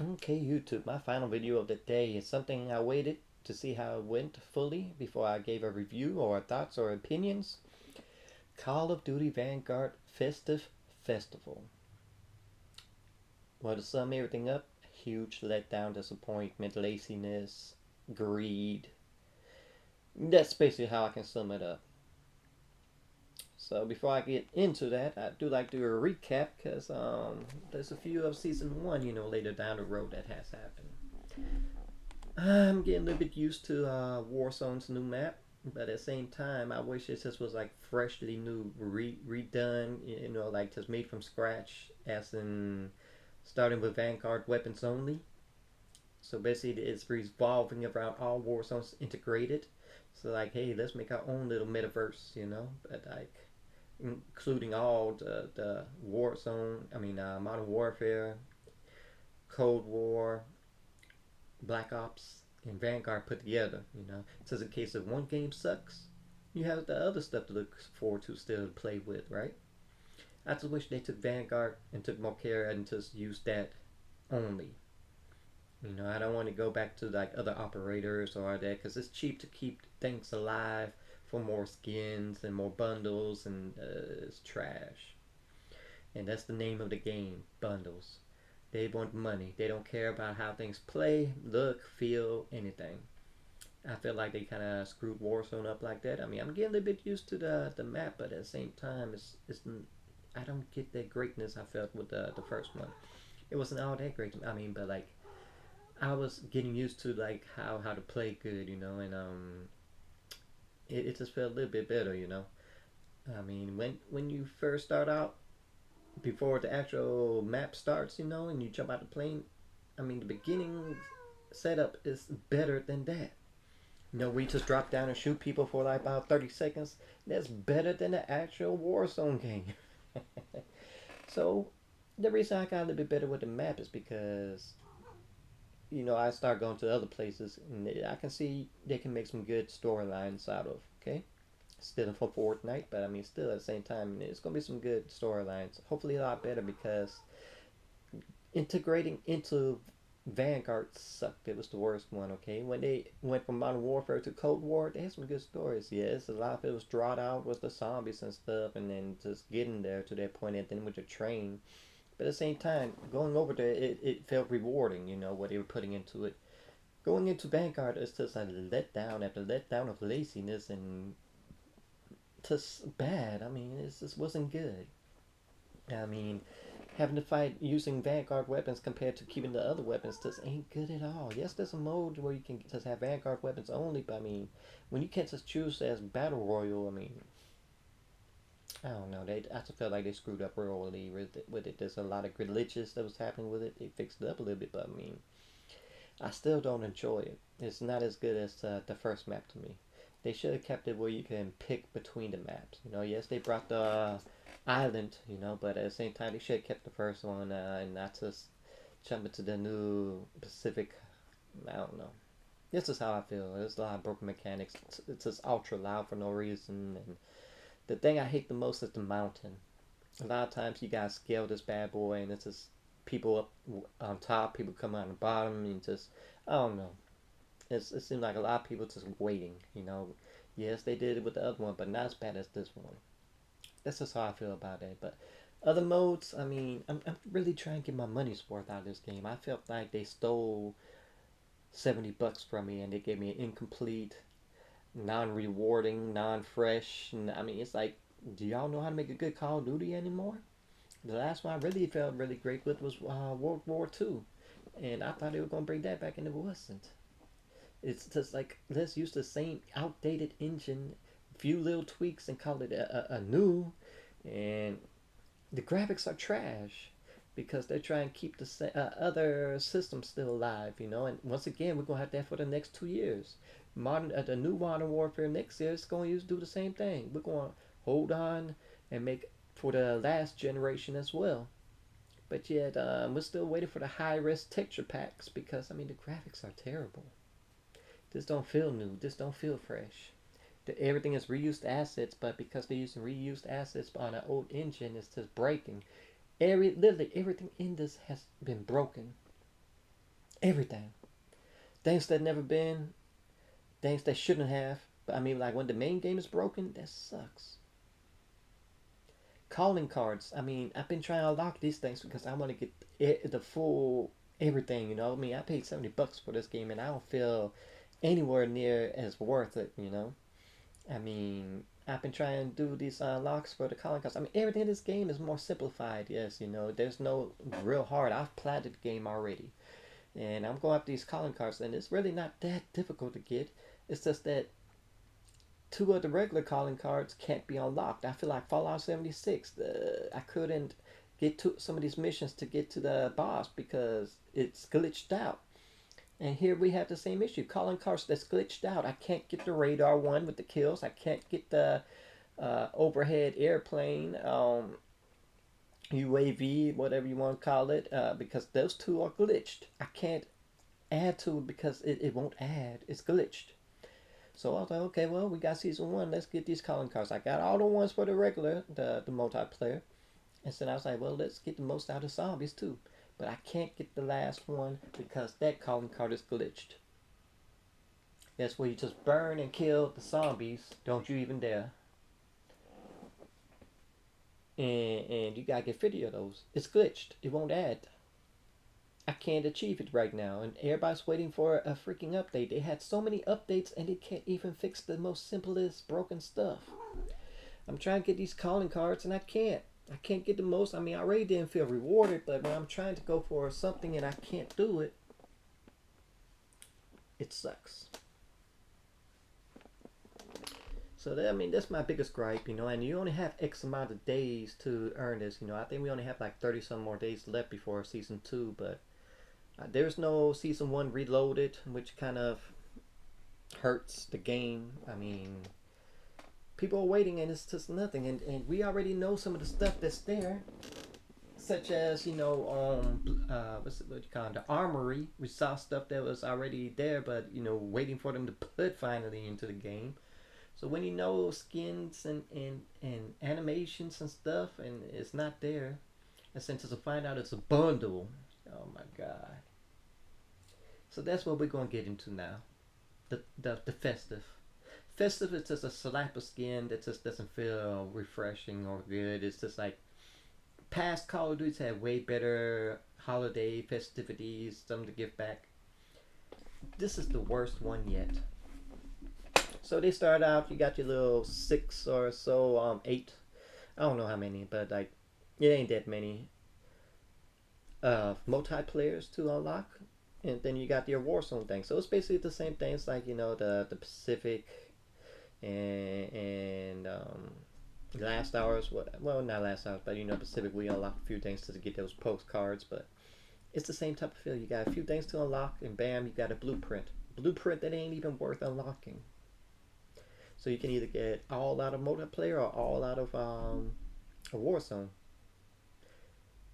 Okay, YouTube, my final video of the day is something I waited to see how it went fully before I gave a review or thoughts or opinions. Call of Duty Vanguard Festive Festival. Well, to sum everything up, huge letdown, disappointment, laziness, greed. That's basically how I can sum it up. So before I get into that, I do like to do a recap because there's a few of season one, later down the road that has happened. I'm getting a little bit used to Warzone's new map, but at the same time, I wish it just was like freshly new, redone, like just made from scratch, as in starting with Vanguard weapons only. So basically, it's revolving around all Warzones integrated. So like, hey, let's make our own little metaverse, but like including all the Warzone, Modern Warfare, Cold War, Black Ops, and Vanguard put together. So in case if one game sucks, you have the other stuff to look forward to still to play with, right? I just wish they took Vanguard and took more care and just used that only. I don't want to go back to like other operators or that because it's cheap to keep things alive for more skins and more bundles, and it's trash. And that's the name of the game, bundles. They want money. They don't care about how things play, look, feel, anything. I feel like they kind of screwed Warzone up like that. I'm getting a little bit used to the map, but at the same time, it's I don't get that greatness I felt with the first one. It wasn't all that great. But like I was getting used to like how to play good, and it just felt a little bit better, when you first start out, before the actual map starts, and you jump out the plane. The beginning setup is better than that. We just drop down and shoot people for like about 30 seconds. That's better than the actual Warzone game. So, the reason I got a little bit better with the map is because, I start going to other places and I can see they can make some good storylines out of, okay? Still for Fortnite, but still at the same time, it's going to be some good storylines. Hopefully, a lot better because integrating into Vanguard sucked. It was the worst one, okay? When they went from Modern Warfare to Cold War, they had some good stories. Yes, a lot of it was drawn out with the zombies and stuff, and then just getting there to that point, and then with the train. But at the same time, going over there, it felt rewarding, what they were putting into it. Going into Vanguard is just a letdown after letdown of laziness and just bad. It just wasn't good. I mean, having to fight using Vanguard weapons compared to keeping the other weapons just ain't good at all. Yes, there's a mode where you can just have Vanguard weapons only, but when you can't just choose as Battle Royal, I don't know. I just felt like they screwed up royally with it. There's a lot of glitches that was happening with it. They fixed it up a little bit, but I still don't enjoy it. It's not as good as the first map to me. They should have kept it where you can pick between the maps. Yes, they brought the island, but at the same time, they should have kept the first one and not just jump into the new Pacific. I don't know. This is how I feel. There's a lot of broken mechanics. It's just ultra loud for no reason. And the thing I hate the most is the mountain. A lot of times you gotta scale this bad boy, and it's just people up on top, people come on the bottom, and just I don't know. It seems like a lot of people just waiting. Yes, they did it with the other one, but not as bad as this one. That's just how I feel about it. But other modes, I'm really trying to get my money's worth out of this game. I felt like they stole $70 from me and they gave me an incomplete, non-rewarding, non-fresh. And it's like, do y'all know how to make a good Call of Duty anymore? The last one I really felt really great with was World War II, and I thought they were gonna bring that back, and it wasn't. It's just like let's use the same outdated engine, few little tweaks, and call it a new. And the graphics are trash because they're trying to keep the other systems still alive. And once again, we're gonna have that for the next 2 years. The new Modern Warfare next year is going to do the same thing. We're going to hold on and make for the last generation as well. But yet, we're still waiting for the high res texture packs because the graphics are terrible. This don't feel new. This don't feel fresh. Everything is reused assets, but because they're using reused assets on an old engine, it's just breaking. Literally everything in this has been broken. Everything. Things that never been, things that shouldn't have. But I mean, like when the main game is broken, that sucks. Calling cards. I mean, I've been trying to unlock these things because I want to get the full everything. You know, I mean, I paid $70 for this game, and I don't feel anywhere near as worth it. You know, I mean, I've been trying to do these unlocks for the calling cards. I mean, everything in this game is more simplified. Yes, you know, there's no real hard. I've platted the game already, and I'm going after these calling cards, and it's really not that difficult to get. It's just that two of the regular calling cards can't be unlocked. I feel like Fallout 76, I couldn't get to some of these missions to get to the boss because it's glitched out. And here we have the same issue. Calling cards that's glitched out. I can't get the radar one with the kills. I can't get the overhead airplane, UAV, whatever you want to call it, because those two are glitched. I can't add to it because it won't add. It's glitched. So I was like, okay, well, we got season one. Let's get these calling cards. I got all the ones for the regular, the multiplayer. And so I was like, well, let's get the most out of zombies too. But I can't get the last one because that calling card is glitched. That's where you just burn and kill the zombies. Don't you even dare. And you gotta get 50 of those. It's glitched. It won't add. I can't achieve it right now, and everybody's waiting for a freaking update. They had so many updates, and they can't even fix the most simplest broken stuff. I'm trying to get these calling cards, and I can't. I can't get the most. I mean, I already didn't feel rewarded, but when I'm trying to go for something and I can't do it, it sucks. So that, I mean, that's my biggest gripe, you know. And you only have X amount of days to earn this, you know. I think we only have like 30 some more days left before season two, but there's no season one reloaded, which kind of hurts the game. I mean, people are waiting and it's just nothing. And we already know some of the stuff that's there, such as, you know, what you call it, the armory. We saw stuff that was already there, but, you know, waiting for them to put finally into the game. So when you know skins and animations and stuff and it's not there, and since to find out it's a bundle, oh my god. So that's what we're gonna get into now. The festive. Festive is just a slap of skin that just doesn't feel refreshing or good. It's just like past Call of Duties had way better holiday festivities, something to give back. This is the worst one yet. So they start out, you got your little six or so, eight. I don't know how many, but like it ain't that many multiplayers to unlock. And then you got your warzone thing. So it's basically the same things like, you know, the Pacific and last hours. Well, not last hours, but you know, Pacific. We unlock a few things to get those postcards, but it's the same type of feel. You got a few things to unlock, and bam, you got a blueprint. Blueprint that ain't even worth unlocking. So you can either get all out of multiplayer or all out of a warzone.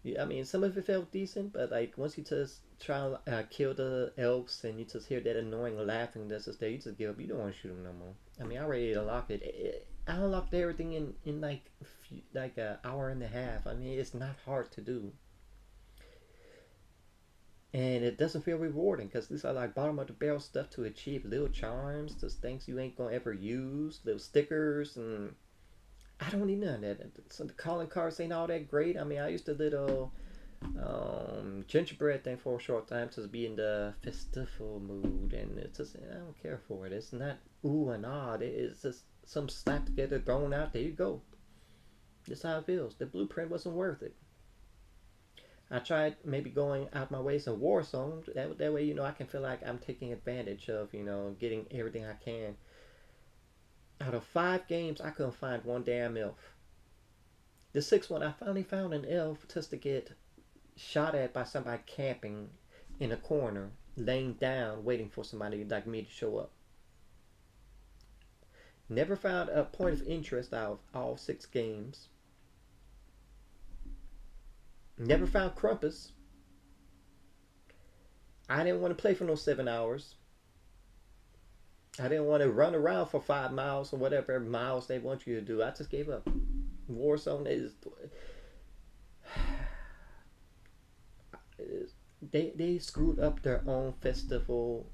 Yeah, I mean, some of it felt decent, but like once you just try to kill the elves and you just hear that annoying laughing that's just there, you just give up. You don't want to shoot them no more. I mean, I already unlocked it. I unlocked everything in like like an hour and a half. I mean, it's not hard to do, and it doesn't feel rewarding because these are like bottom of the barrel stuff to achieve. Little charms, just things you ain't gonna ever use, little stickers, and I don't need none of that. So the calling cards ain't all that great. I mean, I used a little gingerbread thing for a short time to be in the festival mood, and it's just I don't care for it. It's not ooh and ah. It's just some slap together thrown out. There you go. That's how it feels. The blueprint wasn't worth it. I tried maybe going out my way some Warzone. That way, you know, I can feel like I'm taking advantage of, you know, getting everything I can. Out of 5 games, I couldn't find one damn elf. The sixth one, I finally found an elf just to get shot at by somebody camping in a corner, laying down, waiting for somebody like me to show up. Never found a point of interest out of all 6 games. Never found Crumpus. I didn't want to play for no 7 hours. I didn't want to run around for 5 miles or whatever miles they want you to do. I just gave up. Warzone is They screwed up their own festival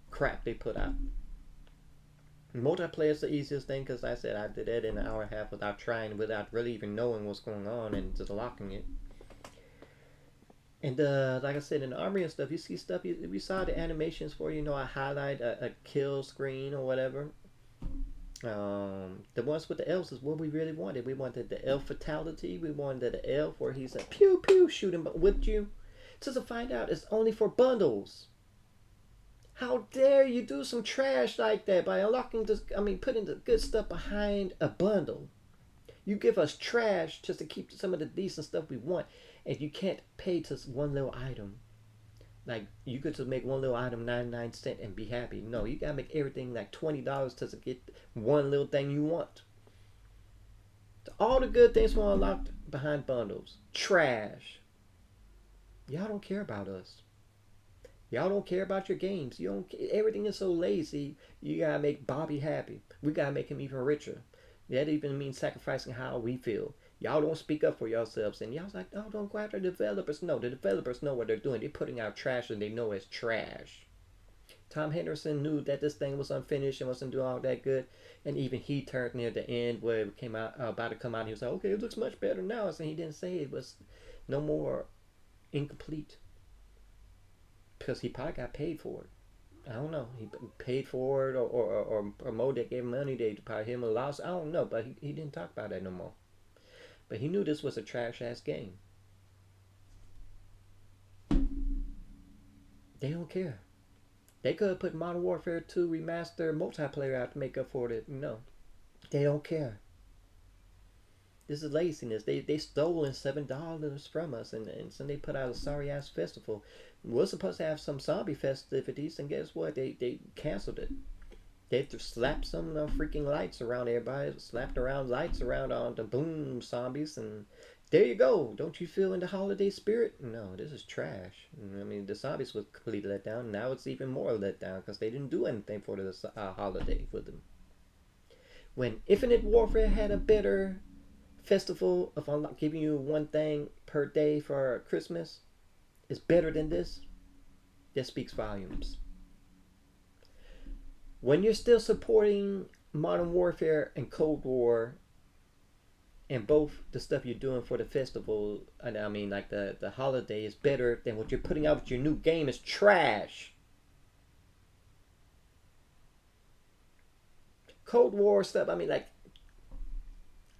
crap they put out. Multiplayer is the easiest thing because I said I did it in an hour and a half without trying, without really even knowing what's going on and just locking it. And like I said, in the army and stuff, you see stuff. We saw the animations for a highlight, a kill screen or whatever. The ones with the elves is what we really wanted. We wanted the elf fatality. We wanted the elf where he's like pew pew shooting with you. Just to find out it's only for bundles. How dare you do some trash like that by unlocking this? I mean, putting the good stuff behind a bundle. You give us trash just to keep some of the decent stuff we want, and you can't pay to one little item. Like you could just make one little item 99 cents and be happy. No, you gotta make everything like $20 just to get one little thing you want. All the good things were unlocked behind bundles. Trash. Y'all don't care about us. Y'all don't care about your games. You don't. Everything is so lazy. You gotta make Bobby happy. We gotta make him even richer. That even means sacrificing how we feel. Y'all don't speak up for yourselves, and y'all's like, oh, don't go after the developers. No, the developers know what they're doing. They're putting out trash, and they know it's trash. Tom Henderson knew that this thing was unfinished and wasn't doing all that good, and even he turned near the end where it came out about to come out. And he was like, okay, it looks much better now. So he didn't say it was no more incomplete because he probably got paid for it. I don't know. He paid for it, or Mo that gave him money. They probably him a loss. I don't know, but he didn't talk about that no more. But he knew this was a trash ass game. They don't care. They could have put Modern Warfare 2 Remaster multiplayer out to make up for it. No, they don't care. This is laziness. They stolen $7 from us, and so they put out a sorry ass festival. We're supposed to have some zombie festivities, and guess what? They canceled it. They slapped some freaking lights around everybody. Slapped around lights around on the boom zombies, and there you go. Don't you feel in the holiday spirit? No, this is trash. I mean, the zombies was completely let down. Now it's even more let down because they didn't do anything for the holiday with them. When Infinite Warfare had a better festival of giving you one thing per day for Christmas, is better than this, that speaks volumes. When you're still supporting Modern Warfare and Cold War and both the stuff you're doing for the festival, and I mean like the holiday is better than what you're putting out with your new game is trash. Cold War stuff, I mean like,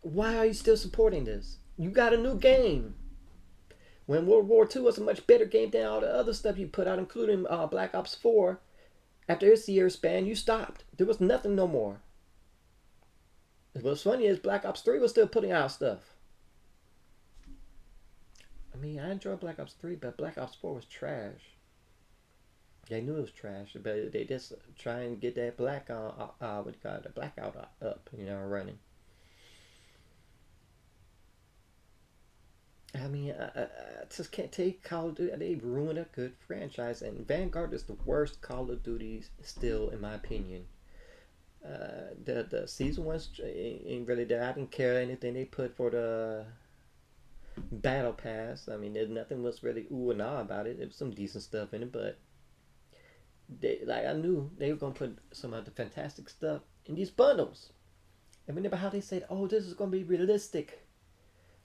why are you still supporting this? You got a new game. When World War II was a much better game than all the other stuff you put out, including Black Ops 4, after its year span, you stopped. There was nothing no more. What's funny is Black Ops 3 was still putting out stuff. I mean, I enjoyed Black Ops 3, but Black Ops 4 was trash. They knew it was trash, but they just try and get that what do you call it, the blackout up, running. I mean, I just can't take Call of Duty. They ruined a good franchise, and Vanguard is the worst Call of Duty still, in my opinion. The season one ain't really there. I didn't care anything they put for the battle pass. I mean, nothing was really ooh and ah about it. There was some decent stuff in it, but I knew they were gonna put some of the fantastic stuff in these bundles. And remember how they said, "Oh, this is gonna be realistic."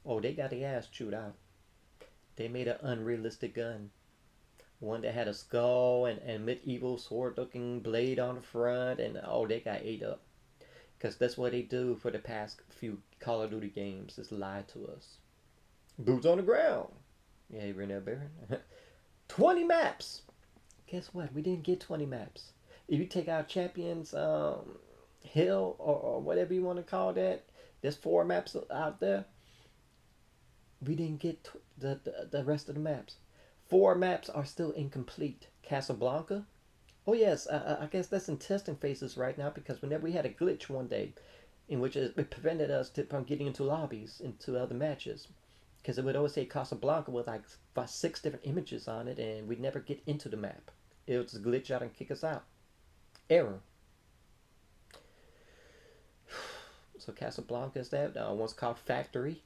Oh, they got the ass chewed out. They made an unrealistic gun. One that had a skull and medieval sword looking blade on the front, and oh, they got ate up. Because that's what they do for the past few Call of Duty games, is lie to us. Boots on the ground. Yeah, you ran that Baron. 20 maps. Guess what? We didn't get 20 maps. If you take out Champions Hill or whatever you want to call that, there's 4 maps out there. We didn't get the rest of the maps. 4 maps are still incomplete. Casablanca. Oh yes, I guess that's in testing phases right now because whenever we had a glitch one day, in which it prevented us from getting into lobbies, into other matches, because it would always say Casablanca with like 6 different images on it, and we'd never get into the map. It would just glitch out and kick us out. Error. So Casablanca is that. One's called Factory.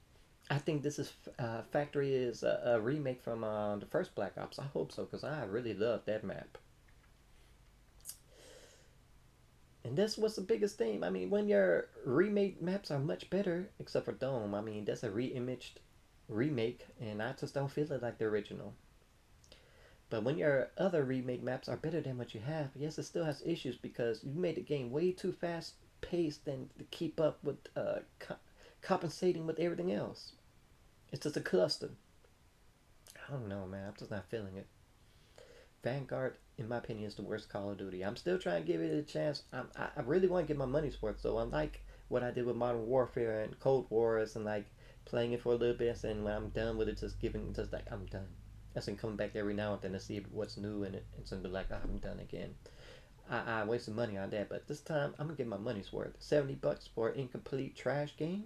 I think this is Factory is a remake from the first Black Ops. I hope so because I really love that map. And that's what's the biggest thing. I mean, when your remake maps are much better, except for Dome. I mean, that's a re-imaged remake, and I just don't feel it like the original. But when your other remake maps are better than what you have, yes, it still has issues because you made the game way too fast paced and to keep up with compensating with everything else. It's just a cluster. I don't know, man. I'm just not feeling it. Vanguard, in my opinion, is the worst Call of Duty. I'm still trying to give it a chance. I really want to get my money's worth. So unlike what I did with Modern Warfare and Cold Wars and like playing it for a little bit and saying when I'm done with it, just giving just like I'm done. That's and coming back every now and then to see what's new in it and to be like oh, I'm done again. I wasted money on that, but this time I'm gonna get my money's worth. $70 for an incomplete trash game.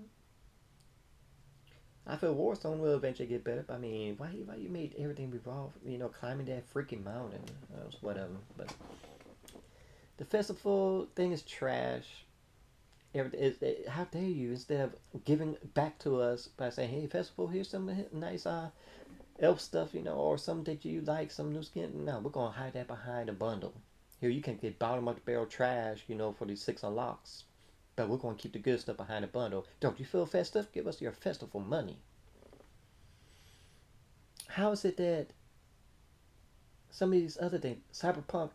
I feel Warzone will eventually get better. But I mean, why you made everything revolve? You know, climbing that freaking mountain. Whatever. But the festival thing is trash. How dare you? Instead of giving back to us by saying, "Hey, festival, here's some nice elf stuff," you know, or something that you like, some new skin. No, we're gonna hide that behind a bundle. Here you can get bottom of the barrel trash, you know, for these 6 unlocks. But we're gonna keep the good stuff behind the bundle. Don't you feel festive? Give us your festival money. How is it that some of these other things, Cyberpunk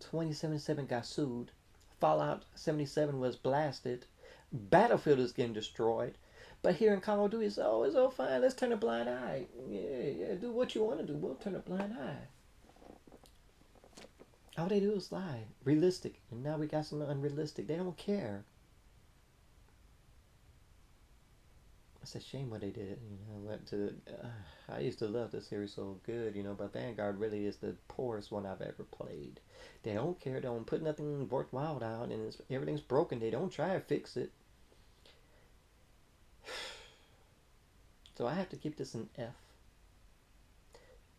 2077 got sued, Fallout 77 was blasted, Battlefield is getting destroyed, but here in Call of Duty, it's all fine. Let's turn a blind eye. Yeah, do what you want to do. We'll turn a blind eye. All they do is lie, realistic, and now we got some unrealistic. They don't care. It's a shame what they did. You know, went to. I used to love the series so good, you know, but Vanguard really is the poorest one I've ever played. They don't care. They don't put nothing worthwhile out, and everything's broken. They don't try to fix it. So I have to keep this an F.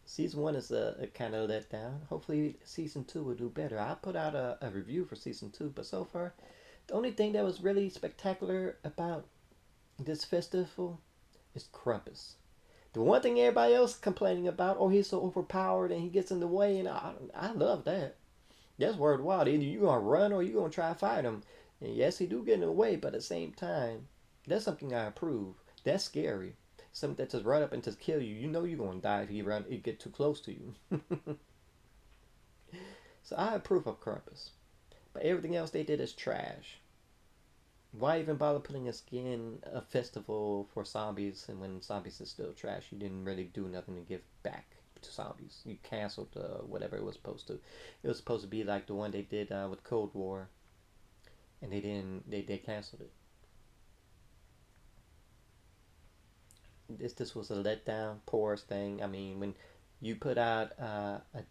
Season one is a kind of letdown. Hopefully, season two will do better. I put out a review for season two, but so far, the only thing that was really spectacular about this festival is Krampus. The one thing everybody else complaining about, oh, he's so overpowered and he gets in the way, and I love that. That's worthwhile. Either you gonna run or you gonna try to fight him. And yes, he do get in the way, but at the same time, that's something I approve. That's scary. Something that just run up and just kill you. You know you're gonna die if he get too close to you. So I approve of Krampus. But everything else they did is trash. Why even bother putting a skin a festival for zombies and when zombies is still trash? You didn't really do nothing to give back to zombies. You canceled whatever it was supposed to. It was supposed to be like the one they did with Cold War, and they didn't. They canceled it. This was a letdown, poorest thing. I mean, when you put out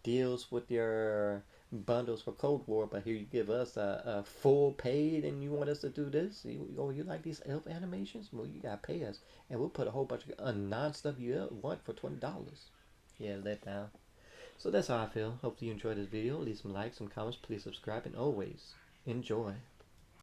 deals with your bundles for Cold War, but here you give us a full paid, and you want us to do this? You like these elf animations? Well, you gotta pay us, and we'll put a whole bunch of non stuff you want for $20. Yeah, letdown. So that's how I feel. Hopefully you enjoyed this video. Leave some likes, some comments. Please subscribe, and always enjoy.